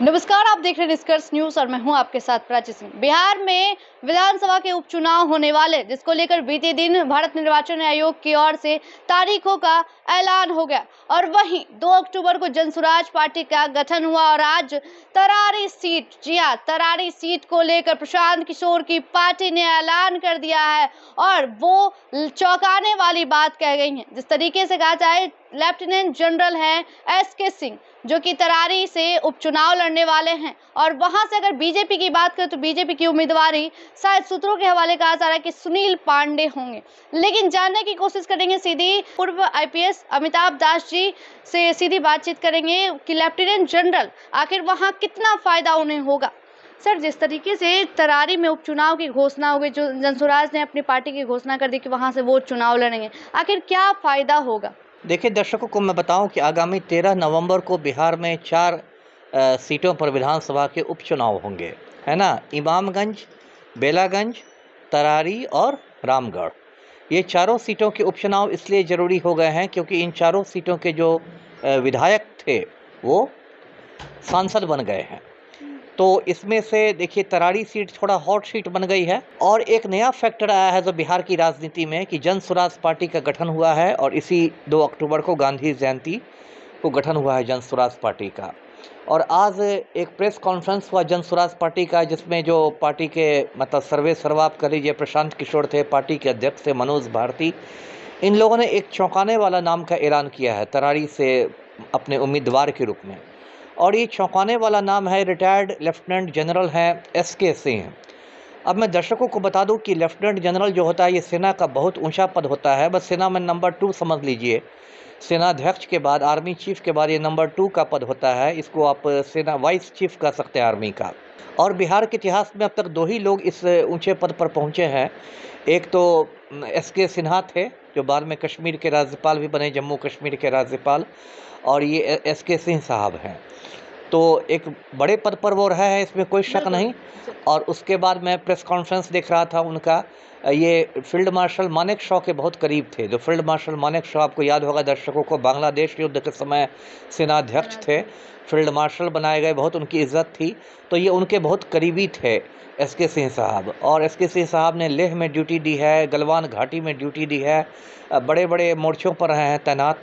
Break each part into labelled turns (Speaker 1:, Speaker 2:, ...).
Speaker 1: नमस्कार, आप देख रहे हैं निष्कर्ष न्यूज और मैं हूं आपके साथ प्राची सिंह। बिहार में विधानसभा के उपचुनाव होने वाले, जिसको लेकर बीते दिन भारत निर्वाचन आयोग की ओर से तारीखों का ऐलान हो गया और वहीं 2 अक्टूबर को जनसुराज पार्टी का गठन हुआ और आज तरारी सीट, जी हां, तरारी सीट को लेकर प्रशांत किशोर की पार्टी ने ऐलान कर दिया है और वो चौंकाने वाली बात कह गई है। जिस तरीके से कहा जाए, लेफ्टिनेंट जनरल हैं एसके सिंह, जो कि तरारी से उपचुनाव लड़ने वाले हैं और वहां से अगर बीजेपी की बात करें तो बीजेपी की उम्मीदवारी शायद सूत्रों के हवाले कहा जा रहा है कि सुनील पांडे होंगे। लेकिन जानने की कोशिश करेंगे, सीधी पूर्व आईपीएस अमिताभ दास जी से सीधी बातचीत करेंगे कि लेफ्टिनेंट जनरल आखिर वहां कितना फायदा उन्हें होगा। सर, जिस तरीके से तरारी में उपचुनाव की घोषणा हो गई, जो जनसुराज ने अपनी पार्टी की घोषणा कर दी कि वहां से वो चुनाव लड़ेंगे, आखिर क्या फायदा होगा?
Speaker 2: देखिए, दर्शकों को मैं बताऊं कि आगामी 13 नवंबर को बिहार में 4 सीटों पर विधानसभा के उपचुनाव होंगे, है ना। इमामगंज, बेलागंज, तरारी और रामगढ़, ये चारों सीटों के उपचुनाव इसलिए ज़रूरी हो गए हैं क्योंकि इन चारों सीटों के जो विधायक थे वो सांसद बन गए हैं। तो इसमें से देखिए, तरारी सीट थोड़ा हॉट सीट बन गई है और एक नया फैक्टर आया है जो बिहार की राजनीति में कि जनसुराज पार्टी का गठन हुआ है और इसी 2 अक्टूबर को गांधी जयंती को गठन हुआ है जनसुराज पार्टी का। और आज एक प्रेस कॉन्फ्रेंस हुआ जनसुराज पार्टी का, जिसमें जो पार्टी के मतलब सर्वे सर्वा आप कर लीजिए, प्रशांत किशोर थे, पार्टी के अध्यक्ष थे मनोज भारती। इन लोगों ने एक चौंकाने वाला नाम का ऐलान किया है तरारी से अपने उम्मीदवार के रूप में, और ये चौंकाने वाला नाम है रिटायर्ड लेफ्टिनेंट जनरल हैं एसके सिंह। अब मैं दर्शकों को बता दूं कि लेफ्टिनेंट जनरल जो होता है ये सेना का बहुत ऊंचा पद होता है, बस सेना में नंबर 2 समझ लीजिए। सेनाध्यक्ष के बाद, आर्मी चीफ के बाद ये नंबर 2 का पद होता है। इसको आप सेना वाइस चीफ कह सकते हैं आर्मी का। और बिहार के इतिहास में अब तक 2 ही लोग इस ऊंचे पद पर पहुंचे हैं। एक तो एसके सिन्हा थे, जो बाद में कश्मीर के राज्यपाल भी बने, जम्मू कश्मीर के राज्यपाल, और ये एसके सिंह साहब हैं। तो एक बड़े पद पर वो रहा है, इसमें कोई शक नहीं। और उसके बाद मैं प्रेस कॉन्फ्रेंस देख रहा था उनका, ये फील्ड मार्शल मानेकशॉ के बहुत करीब थे। जो फील्ड मार्शल मानेकशॉ, आपको याद होगा दर्शकों को, बांग्लादेश युद्ध के समय सेनाध्यक्ष थे, फील्ड मार्शल बनाए गए, बहुत उनकी इज्जत थी। तो ये उनके बहुत करीबी थे एसके सिंह साहब। और एसके सिंह साहब ने लेह में ड्यूटी दी है, गलवान घाटी में ड्यूटी दी है, बड़े बड़े मोर्चों पर रहे हैं तैनात।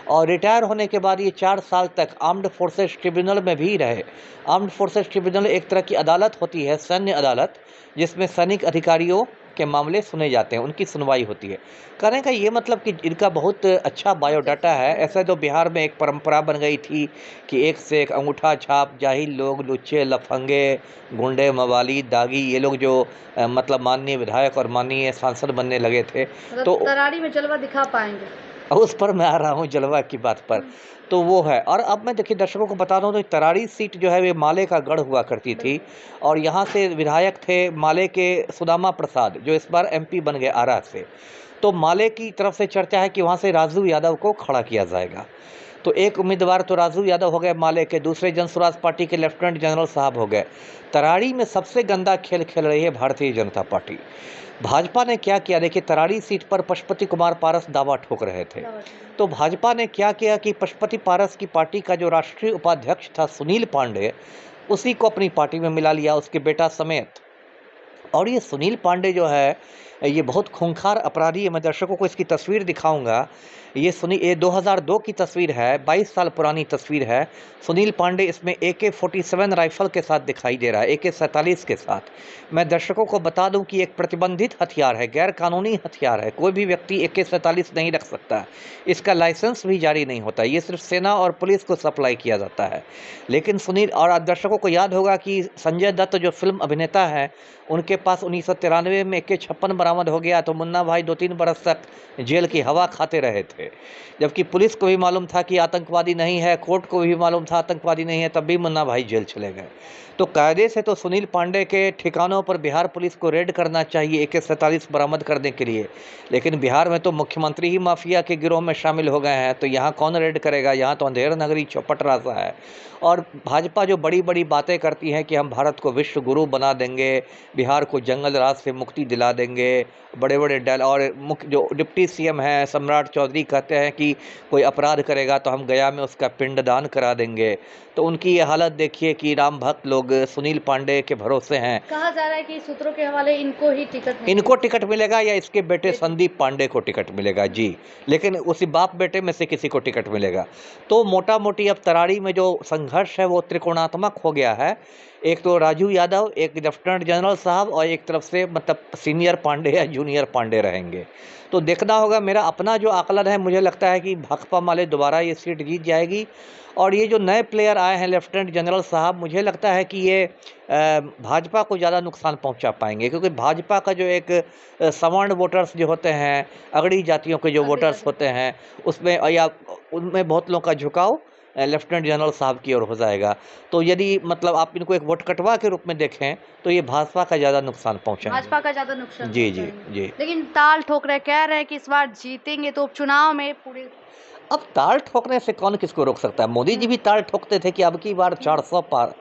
Speaker 2: और रिटायर होने के बाद ये 4 साल तक आर्म्ड फोर्सेस ट्रिब्यूनल में भी रहे। आर्म्ड फोर्सेस ट्रिब्यूनल एक तरह की अदालत होती है, सैन्य अदालत, जिसमें सैनिक अधिकारियों के मामले सुने जाते हैं, उनकी सुनवाई होती है। कहने का ये मतलब कि इनका बहुत अच्छा बायोडाटा है। ऐसा तो बिहार में एक परंपरा बन गई थी कि एक से एक अंगूठा छाप जाहिल लोग, लुच्चे, लफंगे, गुंडे, मवाली, दागी, ये लोग जो मतलब माननीय विधायक और माननीय सांसद बनने लगे थे।
Speaker 1: तो तरारी में जलवा दिखा पाएंगे?
Speaker 2: उस पर मैं आ रहा हूँ, जलवा की बात पर। तो वो है। और अब मैं देखिए दर्शकों को बता दूँ तो तरारी सीट जो है वे माले का गढ़ हुआ करती थी और यहाँ से विधायक थे माले के सुदामा प्रसाद, जो इस बार एमपी बन गए आरा से। तो माले की तरफ से चर्चा है कि वहाँ से राजू यादव को खड़ा किया जाएगा। तो एक उम्मीदवार तो राजू यादव हो गए माले के, दूसरे जनसुराज पार्टी के लेफ्टिनेंट जनरल साहब हो गए। तरारी में सबसे गंदा खेल खेल रही है भारतीय जनता पार्टी। भाजपा ने क्या किया, देखिए तरारी सीट पर पशुपति कुमार पारस दावा ठोक रहे थे। तो भाजपा ने क्या किया कि पशुपति पारस की पार्टी का जो राष्ट्रीय उपाध्यक्ष था सुनील पांडे, उसी को अपनी पार्टी में मिला लिया, उसके बेटा समेत। और ये सुनील पांडे जो है ये बहुत खूंखार अपराधी है। मैं दर्शकों को इसकी तस्वीर दिखाऊंगा। ये 2002 की तस्वीर है, 22 साल पुरानी तस्वीर है। सुनील पांडे इसमें AK-47 राइफल के साथ दिखाई दे रहा है, AK-47 के साथ। मैं दर्शकों को बता दूं कि एक प्रतिबंधित हथियार है, गैर कानूनी हथियार है। कोई भी व्यक्ति AK-47 नहीं रख सकता, इसका लाइसेंस भी जारी नहीं होता, ये सिर्फ सेना और पुलिस को सप्लाई किया जाता है। लेकिन सुनील, और दर्शकों को याद होगा कि संजय दत्त जो फिल्म अभिनेता है, उनके पास 1993 में AK-56 बरामद हो गया, तो मुन्ना भाई 2-3 बरस तक जेल की हवा खाते रहे थे। जबकि पुलिस को भी मालूम था कि आतंकवादी नहीं है, कोर्ट को भी मालूम था आतंकवादी नहीं है, तब भी मुन्ना भाई जेल चले गए। तो कायदे से तो सुनील पांडे के ठिकानों पर बिहार पुलिस को रेड करना चाहिए AK-47 बरामद करने के लिए। लेकिन बिहार में तो मुख्यमंत्री ही माफिया के गिरोह में शामिल हो गए हैं, तो यहाँ कौन रेड करेगा? यहाँ तो अंधेर नगरी चौपट राजा है। और भाजपा जो बड़ी बड़ी बातें करती है कि हम भारत को विश्व गुरु बना देंगे, बिहार को जंगल राज से मुक्ति दिला देंगे। बड़े बड़े डल और मुख्य जो डिप्टी सीएम हैं सम्राट चौधरी कहते हैं कि कोई अपराध करेगा तो हम गया में उसका पिंडदान करा देंगे। तो उनकी ये हालत देखिए कि राम भक्त लोग सुनील पांडे के भरोसे हैं।
Speaker 1: कहा जा रहा है कि सूत्रों के हवाले इनको ही टिकट
Speaker 2: इनको टिकट मिलेगा या इसके बेटे संदीप पांडे को टिकट मिलेगा जी, लेकिन उसी बाप बेटे में से किसी को टिकट मिलेगा। तो मोटा मोटी अब तरारी में जो संघर्ष है वो त्रिकोणात्मक हो गया है। एक तो राजू यादव, एक लेफ्टिनेंट जनरल साहब और एक तरफ से मतलब सीनियर पांडे या जूनियर पांडे रहेंगे। तो देखना होगा। मेरा अपना जो आकलन है, मुझे लगता है कि भाकपा माले दोबारा ये सीट जीत जाएगी। और ये जो नए प्लेयर आए हैं लेफ्टिनेंट जनरल साहब, मुझे लगता है कि ये भाजपा को ज़्यादा नुकसान पहुंचा पाएंगे, क्योंकि भाजपा का जो एक सवर्ण वोटर्स जो होते हैं, अगड़ी जातियों के जो वोटर्स होते हैं, उसमें या उनमें बहुत लोगों का झुकाव लेफ्टिनेंट जनरल साहब की ओर हो जाएगा। तो यदि मतलब आप इनको एक वोट कटवा के रूप में देखें तो ये भाजपा का ज़्यादा नुकसान पहुंचाएंगे।
Speaker 1: भाजपा का ज्यादा नुकसान
Speaker 2: जी जी
Speaker 1: पहुंचाएंगे।
Speaker 2: जी।
Speaker 1: लेकिन ताल ठोक रहे, कह रहे हैं कि इस बार जीतेंगे तो उपचुनाव में पूरे।
Speaker 2: अब ताल ठोकने से कौन किसको रोक सकता है? मोदी जी भी ताल ठोकते थे कि अब की बार 400 पार।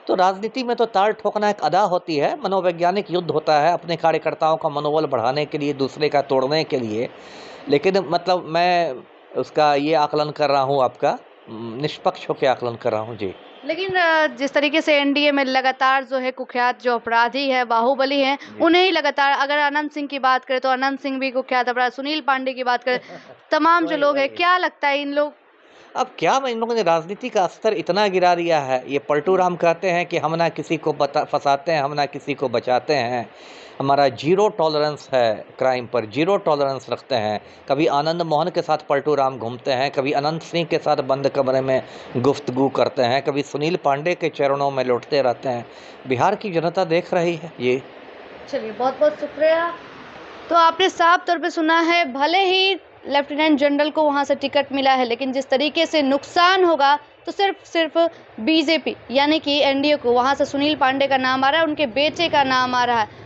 Speaker 2: तो राजनीति में तो ताल ठोकना एक अदा होती है, मनोवैज्ञानिक युद्ध होता है अपने कार्यकर्ताओं का मनोबल बढ़ाने के लिए, दूसरे का तोड़ने के लिए। लेकिन मतलब मैं उसका ये आकलन कर रहा हूँ, आपका निष्पक्ष होकर आकलन कर रहा हूँ जी।
Speaker 1: लेकिन जिस तरीके से एनडीए में लगातार जो है कुख्यात जो अपराधी है, बाहुबली हैं, उन्हें ही लगातार, अगर अनंत सिंह की बात करें तो अनंत सिंह भी कुख्यात अपराध, सुनील पांडे की बात करें, तमाम जो लोग हैं, क्या लगता है इन लोग?
Speaker 2: अब क्या इन लोगों ने राजनीति का स्तर इतना गिरा दिया है। ये पलटू राम कहते हैं कि हम ना किसी को फंसाते हैं, हम ना किसी को बचाते हैं, हमारा जीरो टॉलरेंस है क्राइम पर, जीरो टॉलरेंस रखते हैं। कभी आनंद मोहन के साथ पलटू राम घूमते हैं, कभी अनंत सिंह के साथ बंद कमरे में गुफ्तगू करते हैं, कभी सुनील पांडे के चरणों में लौटते रहते हैं। बिहार की जनता देख रही है ये।
Speaker 1: चलिए, बहुत बहुत शुक्रिया। तो आपने साफ तौर पे सुना है, भले ही लेफ्टिनेंट जनरल को वहां से टिकट मिला है, लेकिन जिस तरीके से नुकसान होगा तो सिर्फ बीजेपी यानी कि एनडीए को, वहां से सुनील पांडे का नाम आ रहा है, उनके बेटे का नाम आ रहा है।